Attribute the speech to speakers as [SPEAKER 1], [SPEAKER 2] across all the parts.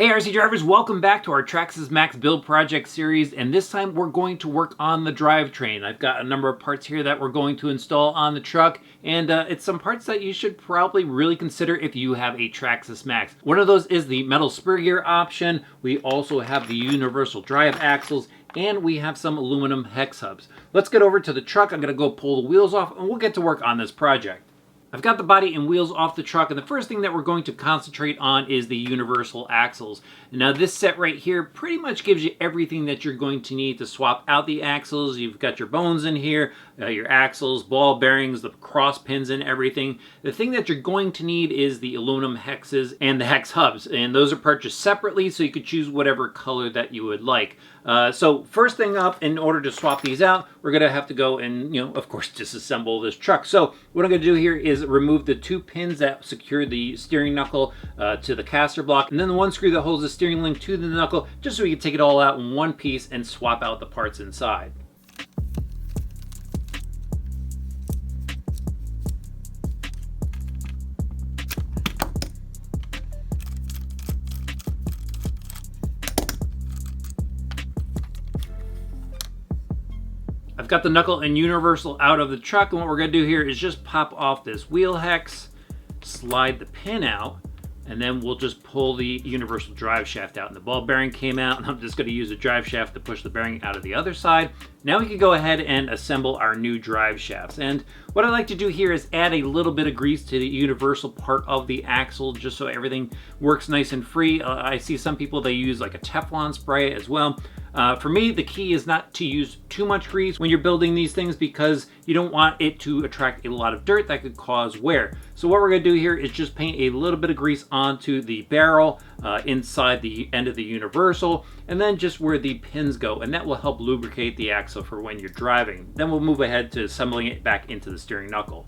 [SPEAKER 1] Hey RC drivers, welcome back to our Traxxas Maxx build project series, and this time we're going to work on the drivetrain. I've got a number of parts here that we're going to install on the truck, and it's some parts that you should probably really consider if you have a Traxxas Maxx. One of those is the metal spur gear option. We also have the universal drive axles, and we have some aluminum hex hubs. Let's get over to the truck. I'm going to go pull the wheels off, and we'll get to work on this project. I've got the body and wheels off the truck, and the first thing that we're going to concentrate on is the universal axles. Now this set right here pretty much gives you everything that you're going to need to swap out the axles. You've got your bones in here, your axles, ball bearings, the cross pins and everything. The thing that you're going to need is the aluminum hexes and the hex hubs, and those are purchased separately, so you could choose whatever color that you would like. So first thing up, in order to swap these out, we're going to have to go and, of course, disassemble this truck. So what I'm going to do here is remove the two pins that secure the steering knuckle to the caster block, and then the one screw that holds the steering link to the knuckle, just so we can take it all out in one piece and swap out the parts inside. I've got the knuckle and universal out of the truck, and what we're going to do here is just pop off this wheel hex, slide the pin out, and then we'll just pull the universal drive shaft out. And the ball bearing came out, and I'm just going to use a drive shaft to push the bearing out of the other side. Now we can go ahead and assemble our new drive shafts. And what I like to do here is add a little bit of grease to the universal part of the axle, just so everything works nice and free. I see some people, they use like a Teflon spray as well. For me, the key is not to use too much grease when you're building these things, because you don't want it to attract a lot of dirt that could cause wear. So what we're going to do here is just paint a little bit of grease onto the barrel, inside the end of the universal, and then just where the pins go, and that will help lubricate the axle for when you're driving. Then we'll move ahead to assembling it back into the steering knuckle.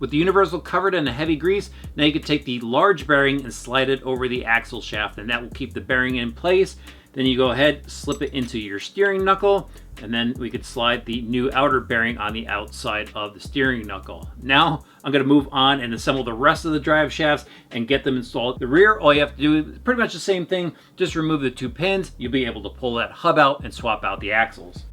[SPEAKER 1] With the universal covered in a heavy grease, now you can take the large bearing and slide it over the axle shaft, and that will keep the bearing in place. Then you go ahead, slip it into your steering knuckle, and then we could slide the new outer bearing on the outside of the steering knuckle. Now I'm going to move on and assemble the rest of the drive shafts and get them installed. The rear, all you have to do is pretty much the same thing, just remove the two pins. You'll be able to pull that hub out and swap out the axles.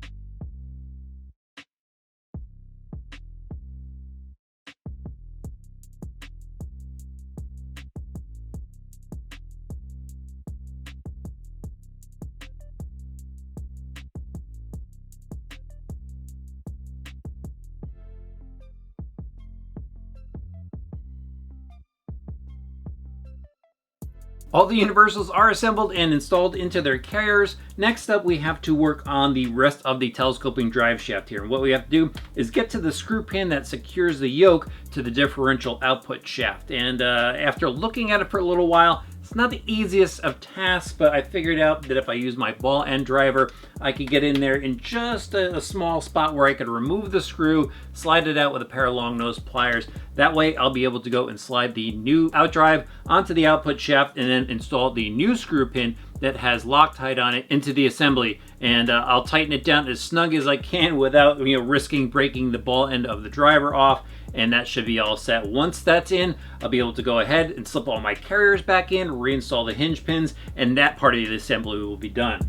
[SPEAKER 1] All the universals are assembled and installed into their carriers. Next up, we have to work on the rest of the telescoping drive shaft here. And what we have to do is get to the screw pin that secures the yoke to the differential output shaft. And after looking at it for a little while, it's not the easiest of tasks, but I figured out that if I use my ball end driver, I could get in there in just a small spot where I could remove the screw, slide it out with a pair of long nose pliers. That way I'll be able to go and slide the new outdrive onto the output shaft, and then install the new screw pin that has Loctite on it into the assembly. And I'll tighten it down as snug as I can without risking breaking the ball end of the driver off. And that should be all set. Once that's in, I'll be able to go ahead and slip all my carriers back in, reinstall the hinge pins, and that part of the assembly will be done.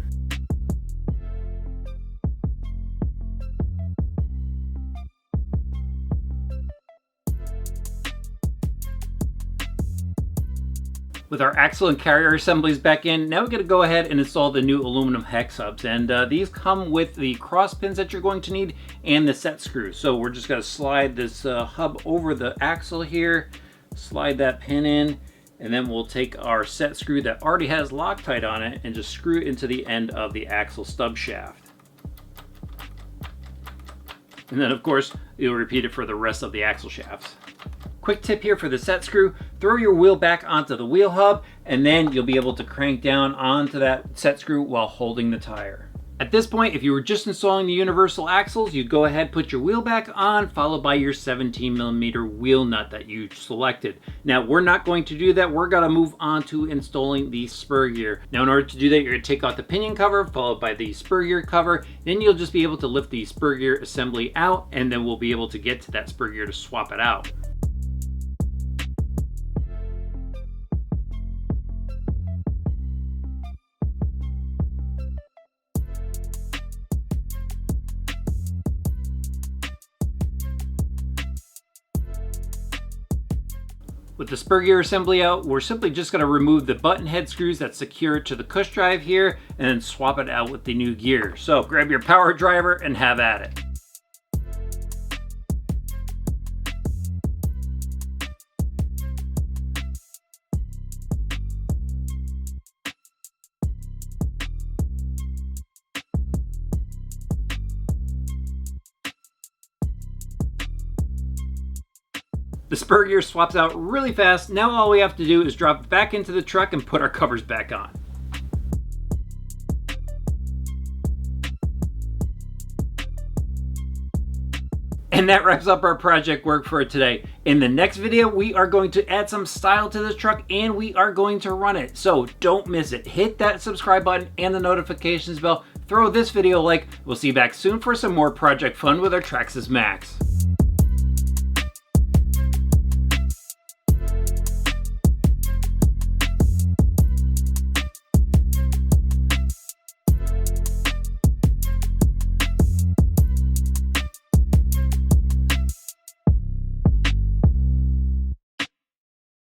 [SPEAKER 1] With our axle and carrier assemblies back in, now we're going to go ahead and install the new aluminum hex hubs. And these come with the cross pins that you're going to need and the set screws. So we're just going to slide this hub over the axle here, slide that pin in, and then we'll take our set screw that already has Loctite on it and just screw it into the end of the axle stub shaft. And then of course, you'll repeat it for the rest of the axle shafts. Quick tip here for the set screw: throw your wheel back onto the wheel hub, and then you'll be able to crank down onto that set screw while holding the tire. At this point, if you were just installing the universal axles, you'd go ahead, put your wheel back on, followed by your 17mm wheel nut that you selected. Now, we're not going to do that. We're going to move on to installing the spur gear. Now, in order to do that, you're going to take out the pinion cover, followed by the spur gear cover. Then you'll just be able to lift the spur gear assembly out, and then we'll be able to get to that spur gear to swap it out. With the spur gear assembly out, we're simply just going to remove the button head screws that secure it to the push drive here and then swap it out with the new gear. So grab your power driver and have at it. The spur gear swaps out really fast. Now all we have to do is drop it back into the truck and put our covers back on. And that wraps up our project work for today. In the next video, we are going to add some style to this truck and we are going to run it. So don't miss it. Hit that subscribe button and the notifications bell. Throw this video a like. We'll see you back soon for some more project fun with our Traxxas Maxx.